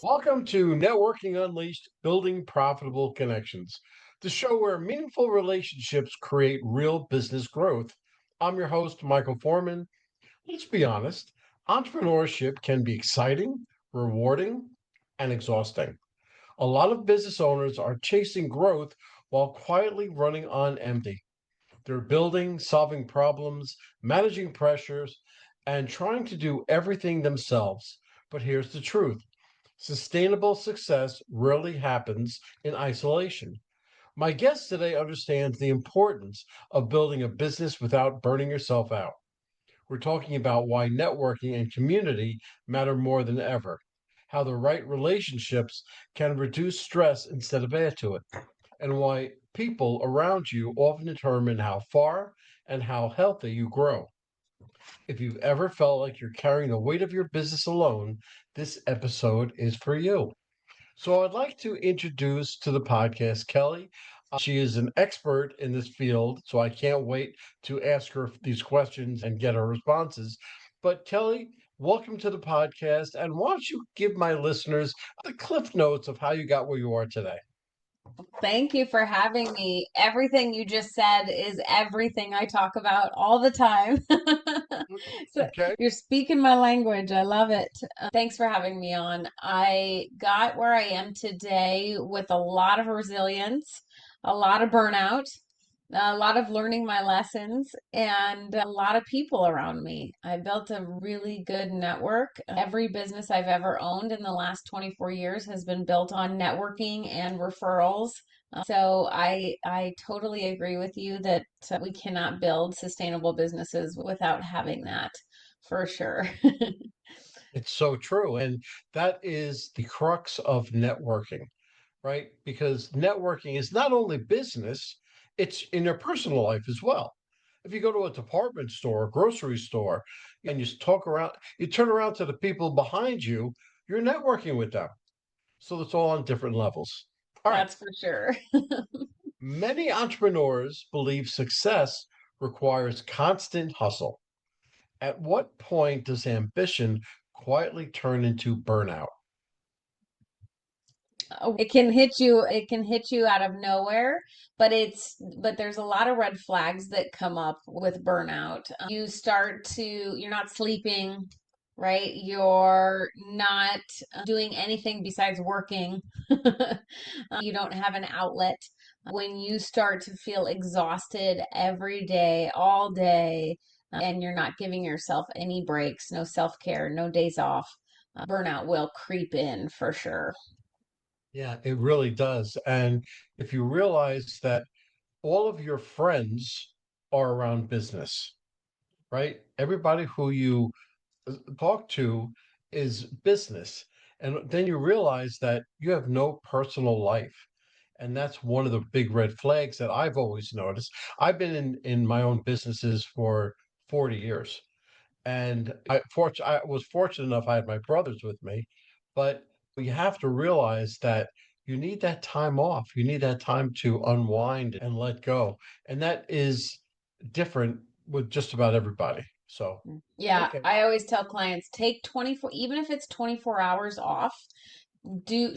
Welcome to Networking Unleashed Building Profitable Connections, the show where meaningful relationships create real business growth. I'm your host, Michael Forman. Let's be honest, entrepreneurship can be exciting, rewarding, and exhausting. A lot of business owners are chasing growth while quietly running on empty. They're building, solving problems, managing pressures, and trying to do everything themselves. But here's the truth. Sustainable success rarely happens in isolation. My guest today understands the importance of building a business without burning yourself out. We're talking about why networking and community matter more than ever, how the right relationships can reduce stress instead of add to it, and why people around you often determine how far and how healthy you grow. If you've ever felt like you're carrying the weight of your business alone, this episode is for you. So I'd like to introduce to the podcast Kelly. She is an expert in this field, so I can't wait to ask her these questions and get her responses. But Kelly, welcome to the podcast. And why don't you give my listeners the cliff notes of how you got where you are today? Thank you for having me. Everything you just said is everything I talk about all the time. So Okay. you're speaking my language. I love it. Thanks for having me on. I got where I am today with a lot of resilience, a lot of burnout, a lot of learning my lessons, and a lot of people around me. I built a really good network. Every business I've ever owned in the last 24 years has been built on networking and referrals. So I totally agree with you that we cannot build sustainable businesses without having that for sure. It's so true. And that is the crux of networking, right? Because networking is not only business, it's in your personal life as well. If you go to a department store, a grocery store, and you talk around, you turn around to the people behind you, you're networking with them. So it's all on different levels. All right. That's for sure. Many entrepreneurs believe success requires constant hustle. At what point does ambition quietly turn into burnout? It can hit you out of nowhere, but there's a lot of red flags that come up with burnout. You're not sleeping, right? You're not doing anything besides working. You don't have an outlet. When you start to feel exhausted every day, all day, and you're not giving yourself any breaks, no self-care, no days off, burnout will creep in for sure. Yeah, it really does. And if you realize that all of your friends are around business, right? Everybody who you talk to is business. And then you realize that you have no personal life. And that's one of the big red flags that I've always noticed. I've been in my own businesses for 40 years. And I was fortunate enough I had my brothers with me, but you have to realize that you need that time off. You need that time to unwind and let go. And that is different with just about everybody. So, Yeah, okay. I always tell clients take 24, even if it's 24 hours off, do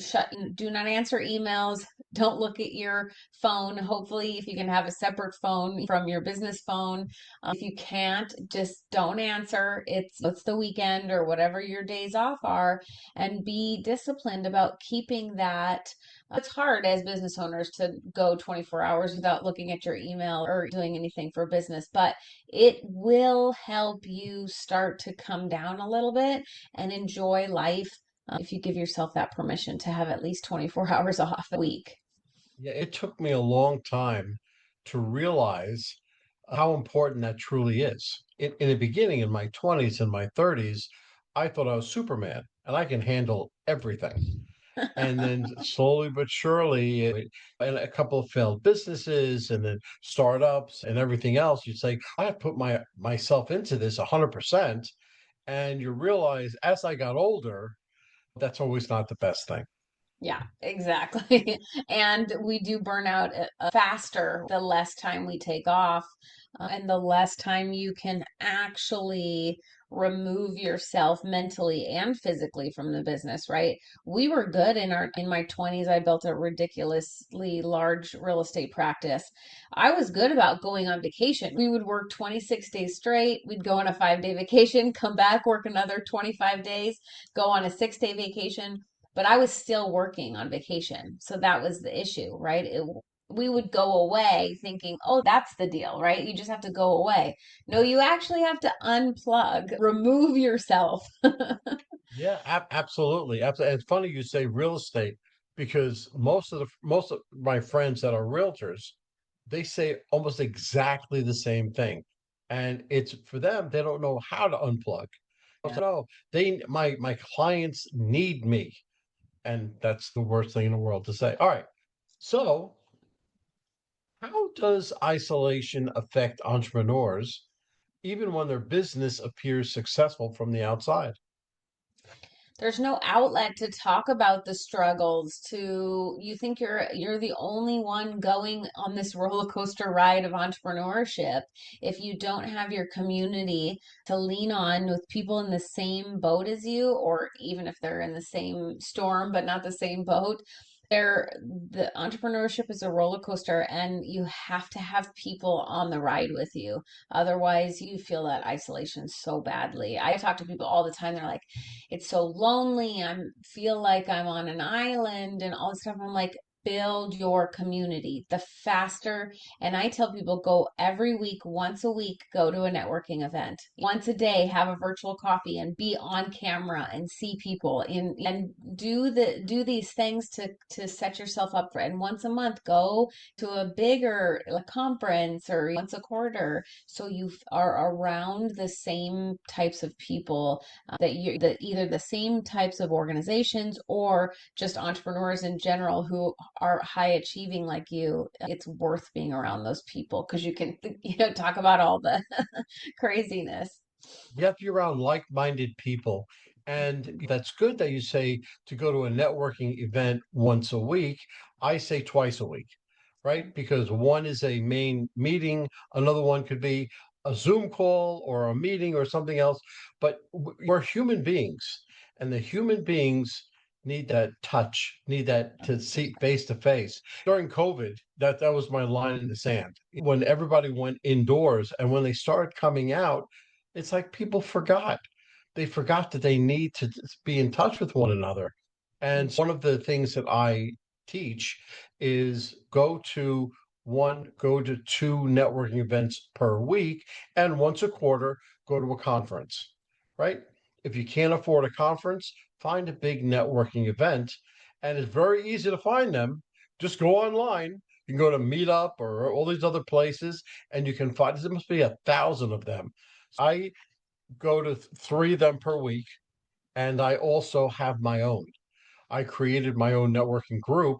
not answer emails, don't look at your phone. Hopefully, if you can have a separate phone from your business phone. If you can't, just don't answer. It's the weekend or whatever your days off are, and be disciplined about keeping that. It's hard as business owners to go 24 hours without looking at your email or doing anything for business, but it will help you start to come down a little bit and enjoy life if you give yourself that permission to have at least 24 hours off a week. Yeah, it took me a long time to realize how important that truly is. In the beginning, in my 20s and my 30s, I thought I was Superman and I can handle everything. And then slowly but surely, and a couple of failed businesses and then startups and everything else, you say, I have put myself into this 100%. And you realize as I got older, that's always not the best thing. Yeah, exactly. And we do burn out faster the less time we take off, and the less time you can actually remove yourself mentally and physically from the business, right? We were good in my 20s. I built a ridiculously large real estate practice. I was good about going on vacation. We would work 26 days straight. We'd go on a 5-day vacation, come back, work another 25 days, go on a 6-day vacation, but I was still working on vacation. So that was the issue, right? We would go away thinking, oh, that's the deal, right? You just have to go away. No, you actually have to unplug, remove yourself. Yeah, absolutely. Absolutely. It's funny you say real estate because most of my friends that are realtors, they say almost exactly the same thing. And it's for them, they don't know how to unplug. Yeah. No, my clients need me. And that's the worst thing in the world to say. All right. So how does isolation affect entrepreneurs even when their business appears successful from the outside? There's no outlet to talk about the struggles, to you think you're the only one going on this roller coaster ride of entrepreneurship. If you don't have your community to lean on with people in the same boat as you, or even if they're in the same storm but not the same boat, there the entrepreneurship is a roller coaster, and you have to have people on the ride with you. Otherwise you feel that isolation so badly. I talk to people all the time. They're like, it's so lonely. I feel like I'm on an island and all this stuff. I'm like, build your community. The faster, and I tell people, go every week, once a week, go to a networking event. Once a day, have a virtual coffee and be on camera and see people in, and do these things to set yourself up for it. And once a month, go to a bigger conference, or once a quarter, so you are around the same types of people, that you that either the same types of organizations or just entrepreneurs in general who are high achieving like you. It's worth being around those people because you can talk about all the craziness. You have to be around like-minded people. And that's good that you say to go to a networking event once a week. I say twice a week, right? Because one is a main meeting, another one could be a Zoom call or a meeting or something else. But we're human beings, and the human beings need that touch, need that to see face to face. During COVID, that was my line in the sand. When everybody went indoors and when they started coming out, it's like people forgot. They forgot that they need to be in touch with one another. And one of the things that I teach is go to two networking events per week, and once a quarter, go to a conference, right? If you can't afford a conference, find a big networking event. And it's very easy to find them. Just go online. You can go to Meetup or all these other places, and you can find there must be 1,000 of them. I go to three of them per week, and I also have my own. I created my own networking group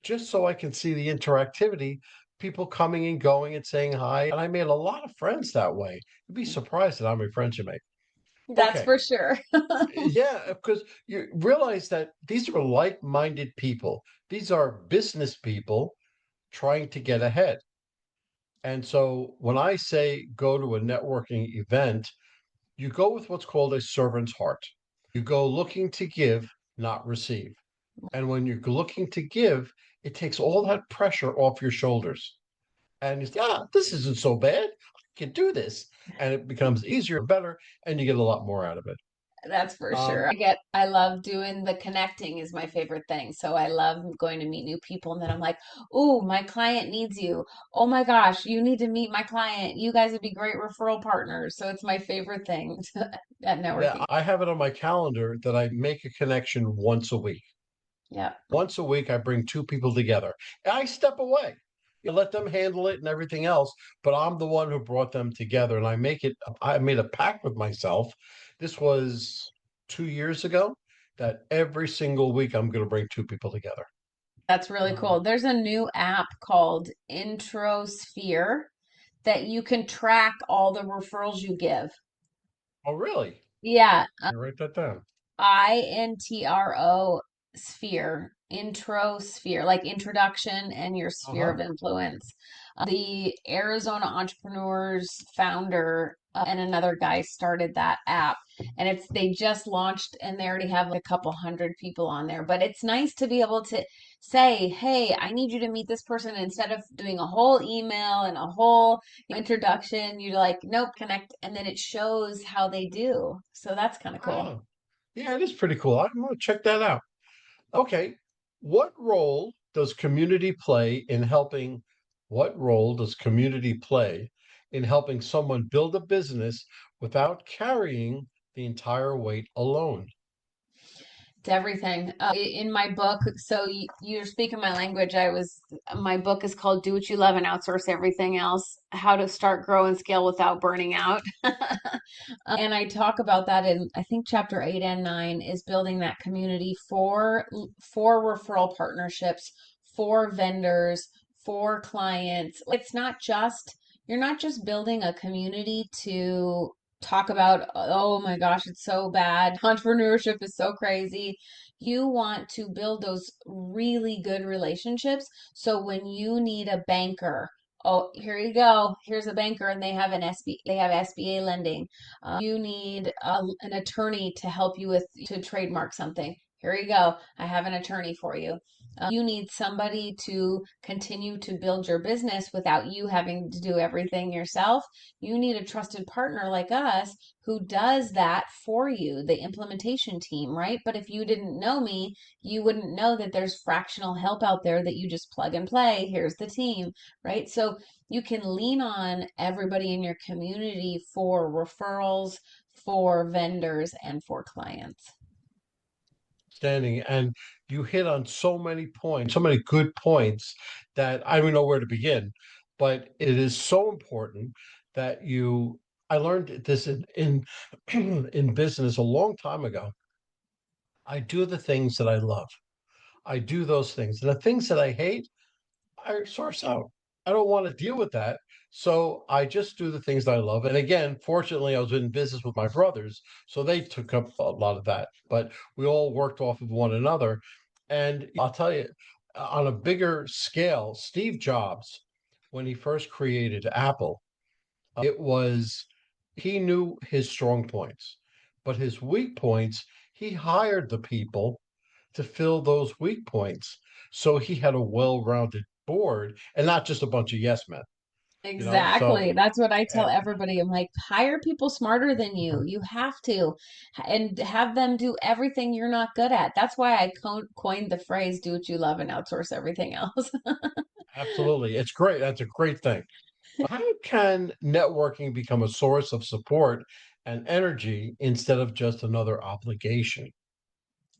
just so I can see the interactivity, people coming and going and saying hi. And I made a lot of friends that way. You'd be surprised at how many friends you make. That's Okay. for sure. Yeah, because you realize that these are like-minded people. These are business people trying to get ahead. And so when I say go to a networking event, you go with what's called a servant's heart. You go looking to give, not receive. And when you're looking to give, it takes all that pressure off your shoulders. And you say, this isn't so bad. I can do this. And it becomes easier and better, and you get a lot more out of it. That's for sure. Um, I love doing the connecting is my favorite thing. So I love going to meet new people, and then I'm like, "Oh, my client needs you. Oh my gosh, you need to meet my client. You guys would be great referral partners." So it's my favorite thing at yeah, networking. I have it on my calendar that I make a connection once a week. Yeah. Once a week, I bring two people together. And I step away. You let them handle it and everything else, but I'm the one who brought them together. And I made a pact with myself. This was 2 years ago that every single week I'm going to bring two people together. That's really cool. Um, There's a new app called Introsphere that you can track all the referrals you give. oh, really? Yeah, You write that down. INTRO Sphere. sphere, like introduction and your sphere Uh-huh. of influence. The Arizona entrepreneurs founder and another guy started that app, and they just launched and they already have like a couple hundred people on there. But it's nice to be able to say, hey, I need you to meet this person. Instead of doing a whole email and a whole introduction, you like, nope, connect, and then it shows how they do. So that's kind of cool. Oh, yeah, it is pretty cool. I'm gonna check that out. Okay. What role does community play in helping? What role does community play in helping someone build a business without carrying the entire weight alone? It's everything. In my book, so you're speaking my language. My book is called Do What You Love and Outsource Everything Else: How to Start, Grow, and Scale Without Burning Out. And I talk about that in, I think, chapter 8 and 9 is building that community for referral partnerships, for vendors, for clients. You're not just building a community to talk about, oh my gosh, it's so bad. Entrepreneurship is so crazy. You want to build those really good relationships. So when you need a banker, oh, here you go. Here's a banker and they have SBA lending. You need an attorney to help you to trademark something. Here you go. I have an attorney for you. You need somebody to continue to build your business without you having to do everything yourself. You need a trusted partner like us who does that for you, the implementation team, right? But if you didn't know me, you wouldn't know that there's fractional help out there that you just plug and play. Here's the team, right? So you can lean on everybody in your community for referrals, for vendors, and for clients. Standing, and you hit on so many points, so many good points that I don't know where to begin. But it is so important that you. I learned this in in business a long time ago. I do the things that I love. I do those things. And the things that I hate, I source out. I don't want to deal with that. So I just do the things that I love. And again, fortunately, I was in business with my brothers. So they took up a lot of that. But we all worked off of one another. And I'll tell you, on a bigger scale, Steve Jobs, when he first created Apple, it was he knew his strong points, but his weak points, he hired the people to fill those weak points. So he had a well-rounded board and not just a bunch of yes men, you know. So Exactly. That's what I tell uh, everybody. I'm like, hire people smarter than you. You have to, and have them do everything you're not good at. That's why I coined the phrase, do what you love and outsource everything else. absolutely, it's great. That's a great thing. How can networking become a source of support and energy instead of just another obligation?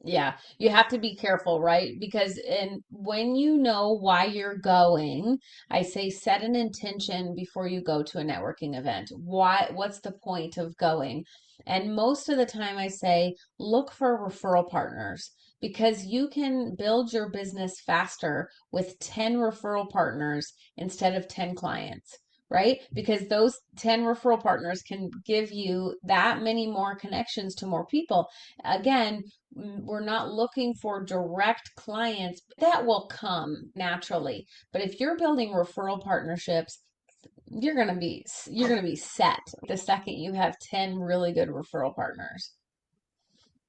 Yeah, you have to be careful, right? Because when you know why you're going, I say set an intention before you go to a networking event. What's the point of going? And most of the time I say look for referral partners because you can build your business faster with 10 referral partners instead of 10 clients. Right? Because those 10 referral partners can give you that many more connections to more people. Again, we're not looking for direct clients. That will come naturally. But if you're building referral partnerships, you're going to be set the second you have 10 really good referral partners.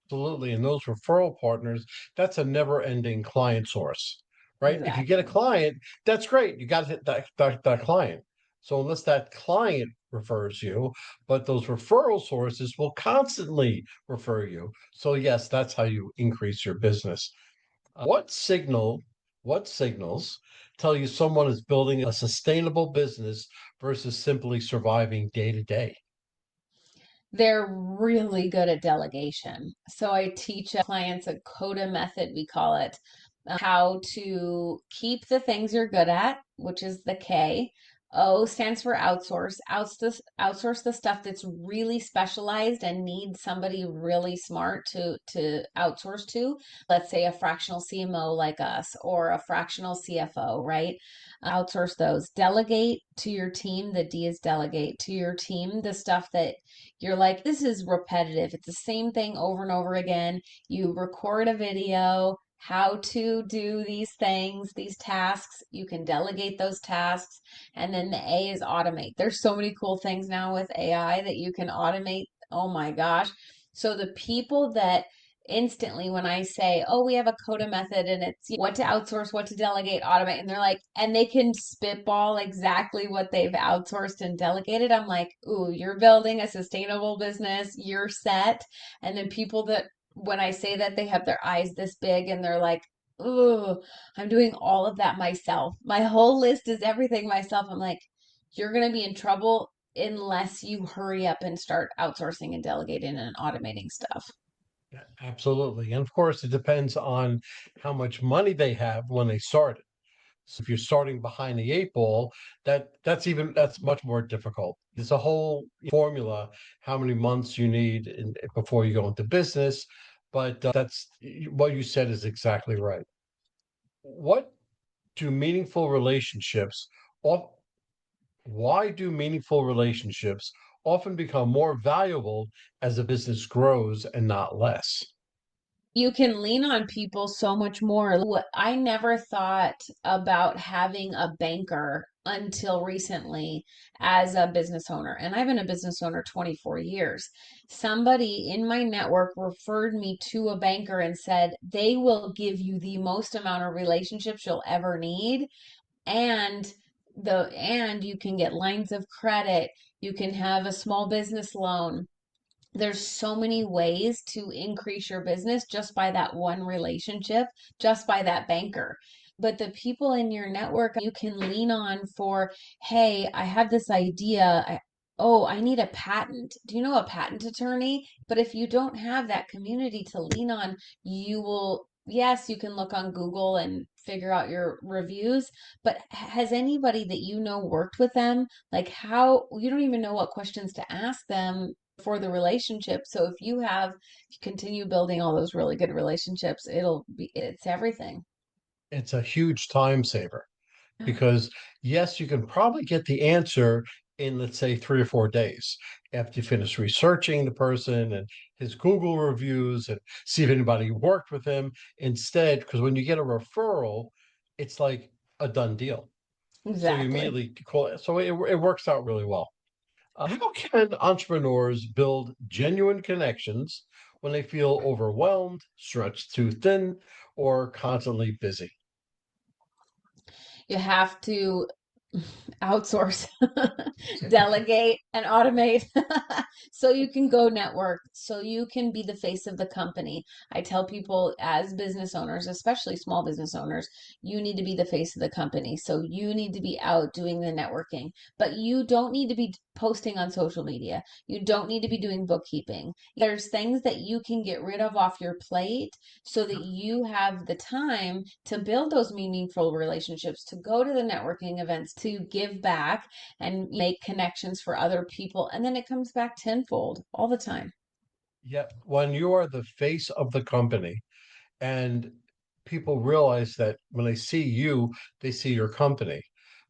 Absolutely. And those referral partners, that's a never-ending client source, right? If you get a Exactly. client, that's great. You got to hit that client. So unless that client refers you, but those referral sources will constantly refer you. So yes, that's how you increase your business. What what signals tell you someone is building a sustainable business versus simply surviving day to day? They're really good at delegation. So I teach clients a KODA method, we call it, how to keep the things you're good at, which is the K. O stands for outsource. Outsource the stuff that's really specialized and needs somebody really smart to outsource to. Let's say a fractional CMO like us or a fractional CFO, right? Outsource those. Delegate to your team. The D is delegate to your team the stuff that you're like, this is repetitive. It's the same thing over and over again. You record a video, how to do these things, these tasks. You can delegate those tasks. And then the A is automate. There's so many cool things now with AI that you can automate. Oh my gosh. So the people that instantly when I say, "Oh, we have a KODA method and it's what to outsource, what to delegate, automate," and they're like, and they can spitball exactly what they've outsourced and delegated. I'm like, "Ooh, you're building a sustainable business. You're set." And then people that when I say that they have their eyes this big and they're like, "Ooh, I'm doing all of that myself. My whole list is everything myself." I'm like, "You're going to be in trouble unless you hurry up and start outsourcing and delegating and automating stuff." Yeah, absolutely. And of course, it depends on how much money they have when they started. So if you're starting behind the eight ball, that's much more difficult. There's a whole formula how many months you need before you go into business, but that's what you said is exactly right. What do meaningful relationships of why do meaningful relationships often become more valuable as a business grows and not less? You can lean on people so much more. I never thought about having a banker until recently as a business owner. And I've been a business owner 24 years. Somebody in my network referred me to a banker and said they will give you the most amount of relationships you'll ever need, and you can get lines of credit, you can have a small business loan. There's so many ways to increase your business just by that one relationship, just by that banker. But the people in your network you can lean on for, "Hey, I have this idea. Oh, I need a patent. Do you know a patent attorney?" But if you don't have that community to lean on, you will, yes, you can look on Google and figure out your reviews, but has anybody that you know worked with them? Like, how you don't even know what questions to ask them for the relationship. So if you continue building all those really good relationships, it's everything. It's a huge time saver Yeah. because yes, you can probably get the answer in, let's say, 3 or 4 days after you finish researching the person and his Google reviews and see if anybody worked with him. Instead, because when you get a referral, it's like a done deal. So you Exactly. immediately call it. So it works out really well. How can entrepreneurs build genuine connections when they feel overwhelmed, stretched too thin, or constantly busy? You have to outsource, delegate, and automate so you can go network, so you can be the face of the company. I tell people as business owners, especially small business owners, you need to be the face of the company. So you need to be out doing the networking, but you don't need to be posting on social media. You don't need to be doing bookkeeping. There's things that you can get rid of off your plate so that you have the time to build those meaningful relationships, to go to the networking events, to give back and make connections for other people. And then it comes back tenfold all the time. Yet, when you are the face of the company and people realize that when they see you, they see your company.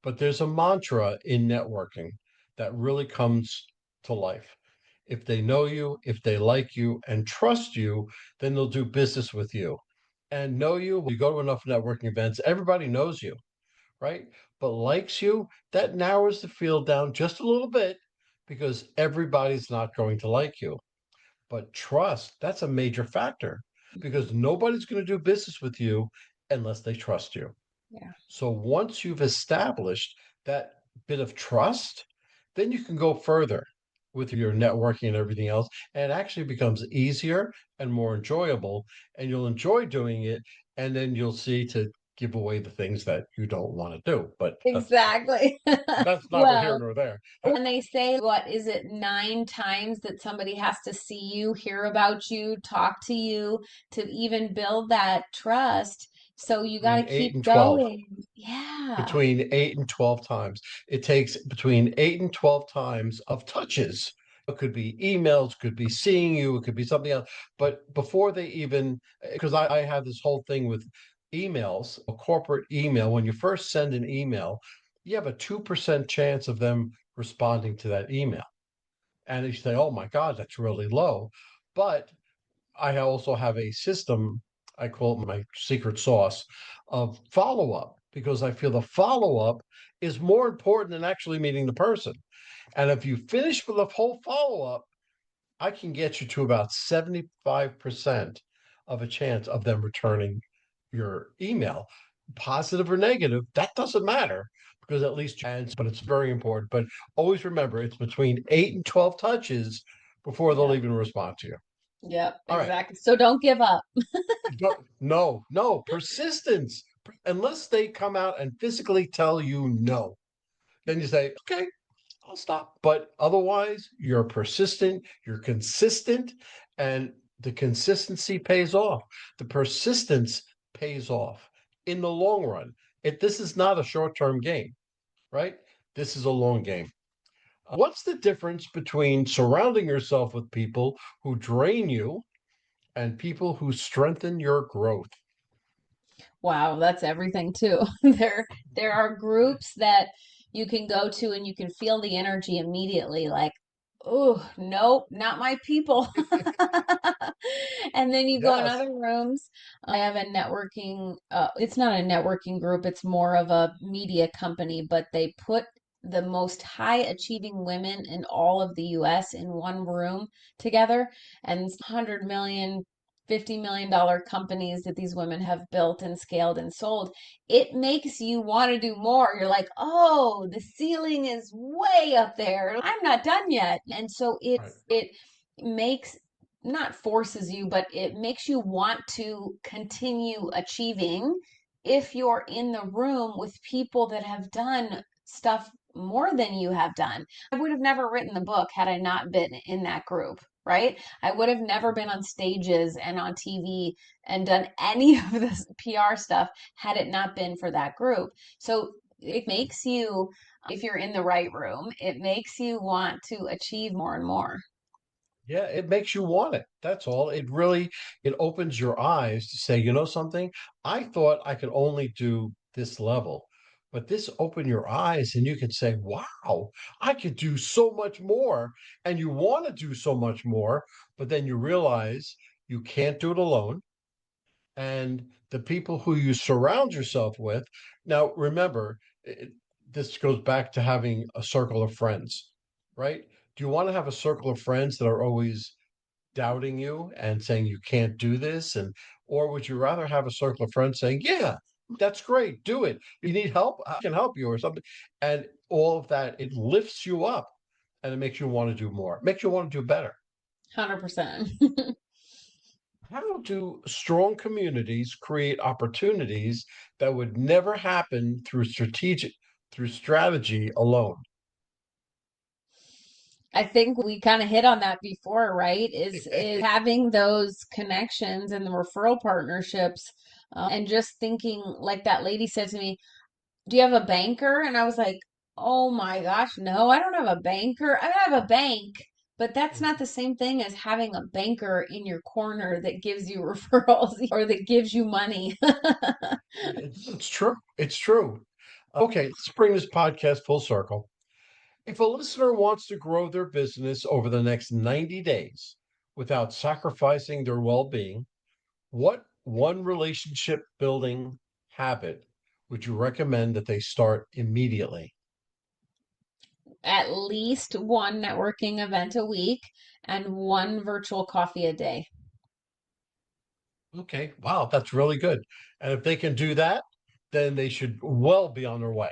But there's a mantra in networking that really comes to life. If they know you, if they like you and trust you, then they'll do business with you. And know you, when you go to enough networking events, everybody knows you, right? But likes you, that narrows the field down just a little bit because everybody's not going to like you. But trust, that's a major factor because nobody's going to do business with you unless they trust you. Yeah. So once you've established that bit of trust, then you can go further with your networking and everything else. And it actually becomes easier and more enjoyable. And you'll enjoy doing it. And then you'll see to give away the things that you don't want to do. But Exactly. that's neither here Well, nor there. when they say, what is it, 9 times that somebody has to see you, hear about you, talk to you to even build that trust. So you got to Between eight keep and 12. going. Yeah, Between 8 and 12 times. It takes between 8 and 12 times of touches. It could be emails, could be seeing you, it could be something else. But before they even, because I have this whole thing with emails, a corporate email, when you first send an email, you have a 2% chance of them responding to that email. And you say, oh my God, that's really low. But I also have a system. I call it my secret sauce of follow up because I feel the follow up is more important than actually meeting the person. And if you finish with the whole follow up, I can get you to about 75% of a chance of them returning your email, positive or negative. That doesn't matter because at least, but it's very important. But always remember, it's between 8 and 12 touches before they'll Yeah. even respond to you. Yep, All right. exactly. So don't give up. No, no, persistence. Unless they come out and physically tell you no, then you say, okay, I'll stop. But otherwise, you're persistent, you're consistent, and the consistency pays off. The persistence pays off in the long run. This is not a short-term game, right? This is a long game. What's the difference between surrounding yourself with people who drain you and people who strengthen your growth? Wow, that's everything too. There are groups that you can go to and you can feel the energy immediately, like, oh, nope, not my people. And then you go in Yes. other rooms. I have a networking, it's not a networking group, it's more of a media company, but they put the most high achieving women in all of the US in one room together, and 100 million, $50 million companies that these women have built and scaled and sold. It makes you want to do more. You're like, oh, the ceiling is way up there. I'm not done yet. And so Right. it makes, not forces you, but it makes you want to continue achieving if you're in the room with people that have done stuff more than you have done. I would have never written the book had I not been in that group, right? I would have never been on stages and on TV and done any of this PR stuff had it not been for that group. So it makes you, if you're in the right room, it makes you want to achieve more and more. Yeah, it makes you want it. That's all. It opens your eyes to say, you know something? I thought I could only do this level, but this opened your eyes and you can say, wow, I could do so much more. And you want to do so much more, but then you realize you can't do it alone. And the people who you surround yourself with. Now, remember, this goes back to having a circle of friends, right? Do you want to have a circle of friends that are always doubting you and saying you can't do this? And or would you rather have a circle of friends saying, yeah, that's great, do it. You need help, I can help you or something. And all of that, it lifts you up and it makes you want to do more, makes you want to do better. 100%. How do strong communities create opportunities that would never happen through strategy alone? I think we kind of hit on that before, right? Is having those connections and the referral partnerships, and just thinking like that lady said to me, "Do you have a banker?" And I was like, "Oh my gosh, no, I don't have a banker. I have a bank." But that's not the same thing as having a banker in your corner that gives you referrals or that gives you money. It's true. It's true. Okay, let's bring this podcast full circle. If a listener wants to grow their business over the next 90 days without sacrificing their well being, what one relationship building habit would you recommend that they start immediately? At least one networking event a week and one virtual coffee a day. Okay, wow, that's really good. And if they can do that, then they should well be on their way.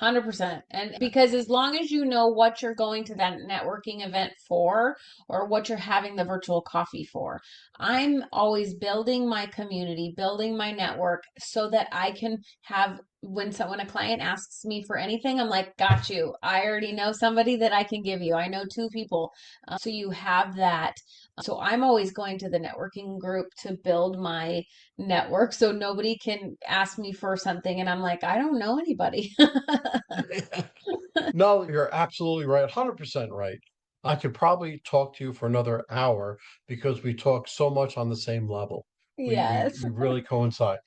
100%. And because as long as you know what you're going to that networking event for or what you're having the virtual coffee for, I'm always building my community, building my network so that I can have when a client asks me for anything, I'm like, got you. I already know somebody that I can give you. I know two people. So you have that. So I'm always going to the networking group to build my network so nobody can ask me for something and I'm like, I don't know anybody. No, you're absolutely right, 100% right. I could probably talk to you for another hour because we talk so much on the same level. We we Yes. we really coincide.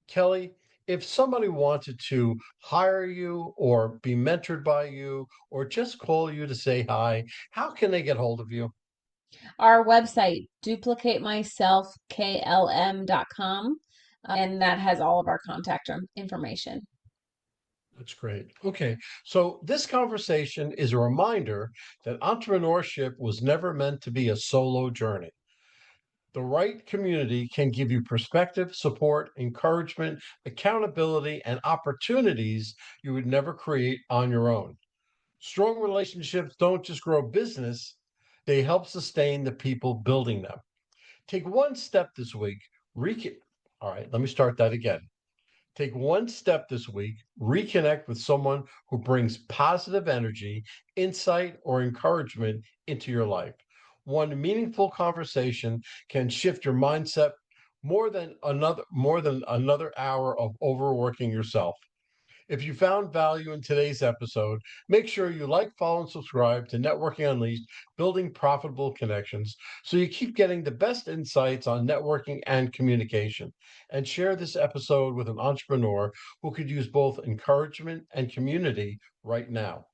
Kelly, if somebody wanted to hire you or be mentored by you or just call you to say hi, how can they get hold of you? Our website, duplicatemyselfklm.com, and that has all of our contact information. That's great. Okay, so this conversation is a reminder that entrepreneurship was never meant to be a solo journey. The right community can give you perspective, support, encouragement, accountability, and opportunities you would never create on your own. Strong relationships don't just grow business, they help sustain the people building them. Take one step this week. All right, let me start that again. Take one step this week, reconnect with someone who brings positive energy, insight, or encouragement into your life. One meaningful conversation can shift your mindset more than another hour of overworking yourself. If you found value in today's episode, make sure you like, follow, and subscribe to Networking Unleashed, Building Profitable Connections, so you keep getting the best insights on networking and communication. And share this episode with an entrepreneur who could use both encouragement and community right now.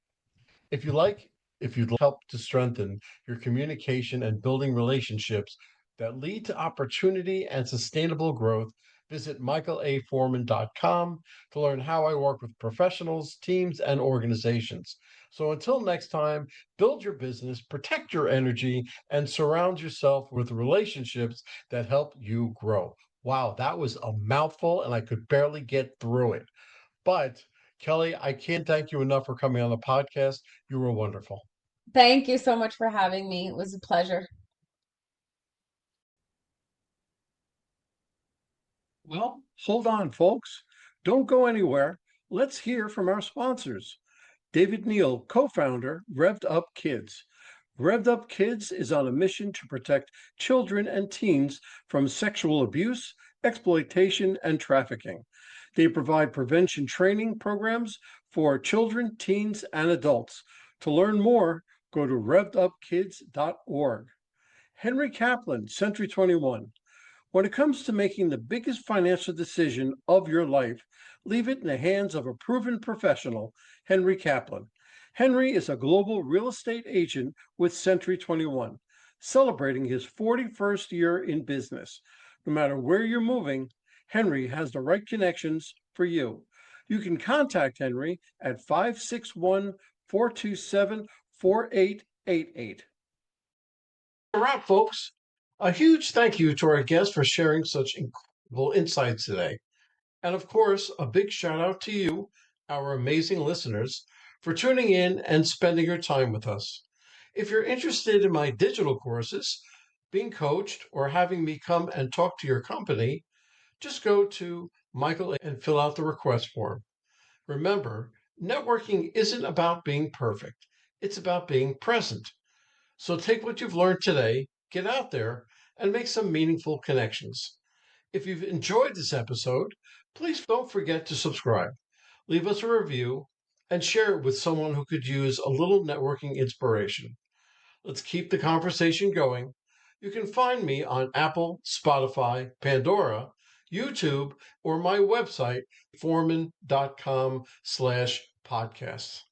If you like, if you'd help to strengthen your communication and building relationships that lead to opportunity and sustainable growth, visit michaelaforman.com to learn how I work with professionals, teams, and organizations. So until next time, build your business, protect your energy, and surround yourself with relationships that help you grow. Wow, that was a mouthful, and I could barely get through it. But Kelly, I can't thank you enough for coming on the podcast. You were wonderful. Thank you so much for having me. It was a pleasure. Well, hold on, folks. Don't go anywhere. Let's hear from our sponsors. David Neal, co founder, Revved Up Kids. Revved Up Kids is on a mission to protect children and teens from sexual abuse, exploitation, and trafficking. They provide prevention training programs for children, teens, and adults. To learn more, go to revvedupkids.org. Henry Kaplan, Century 21. When it comes to making the biggest financial decision of your life, leave it in the hands of a proven professional, Henry Kaplan. Henry is a global real estate agent with Century 21, celebrating his 41st year in business. No matter where you're moving, Henry has the right connections for you. You can contact Henry at 561 427 4888. A wrap, folks. A huge thank you to our guest for sharing such incredible insights today. And of course, a big shout out to you, our amazing listeners, for tuning in and spending your time with us. If you're interested in my digital courses, being coached, or having me come and talk to your company, just go to Michael and fill out the request form. Remember, networking isn't about being perfect, it's about being present. So take what you've learned today, get out there, and make some meaningful connections. If you've enjoyed this episode, please don't forget to subscribe, leave us a review, and share it with someone who could use a little networking inspiration. Let's keep the conversation going. You can find me on Apple, Spotify, Pandora, YouTube, or my website, forman.com/podcasts.